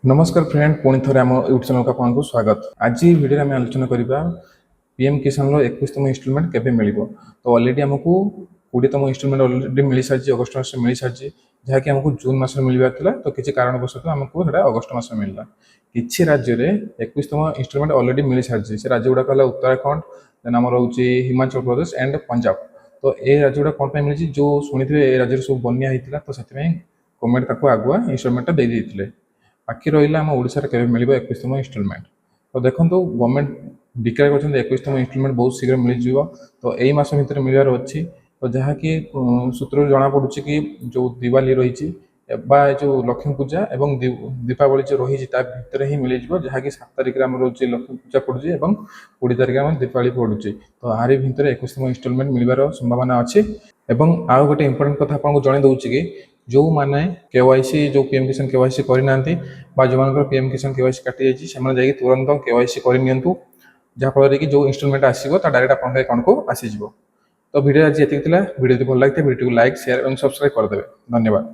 नमस्कार फ्रेंड पुणी थे आम यूट्यूब चैनल को आपको स्वागत। आज वीडियो आम आलोचना करवा पीएम किसान 21तम इन्स्टलमेंट केबे मिल तो ऑलरेडी आमको 20तम इन्स्टलमेंट ऑलरेडी मिल सारी अगस्ट मास मिल सारी जहाँकि आमको जून मास मिलवार तो किसी कारणवश आमको अगस्ट मास मिलला। किसी राज्य में 21तम इन्स्टलमेंट ऑलरेडी मिल सारी से राज्य गुड़ाक उत्तराखंड देन आम रोचे हिमाचल प्रदेश एंड पंजाब। तो ये राज्य गुड़ा कौन मिली जो शुणी थे राज्य सब बन्या होता तो गवर्नमेंट आगुआ इन्स्टलमेंट दे देते। बाकी रहा आम ओडिशा केबे मिल 21तम इन्स्टलमेंट तो देखो गवर्नमेंट डिक्लेयर कर 21तम इन्स्टलमेंट बहुत शीघ्र मिल जाव। तो यही मास भितर मिलवार अच्छी तो जहाँकि सूत्र जना पड़ी कि जो दिवाली रही जो लक्ष्मी पूजा एवं दीपावली जो रही भितर ही मिल जाव जहाँकि 7 तारिख में रोचे लक्ष्मी पूजा पड़ुची और 20 तारिख में दीपावली पड़ुची। तो आरी भितर 21तम इन्स्टलमेंट मिलवार संभावना अच्छी। एवं आउ गोटे इंपोर्टेंट कथा आपको जन दूसरी कि जो मैंने केवाईसी जो पीएम किसान केवाईसी करना जो पीएम किसान केवाईसी काटी जाइए तुरंत केवाईसी करनी जहाँफल कि जो इन्स्टलमेंट आसो डायरेक्ट आपके अकाउंट को आसीज। तो वीडियो आज ये वीडियो भल लगे वीडियो को लाइक शेयर और सब्सक्राइब करदे। धन्यवाद।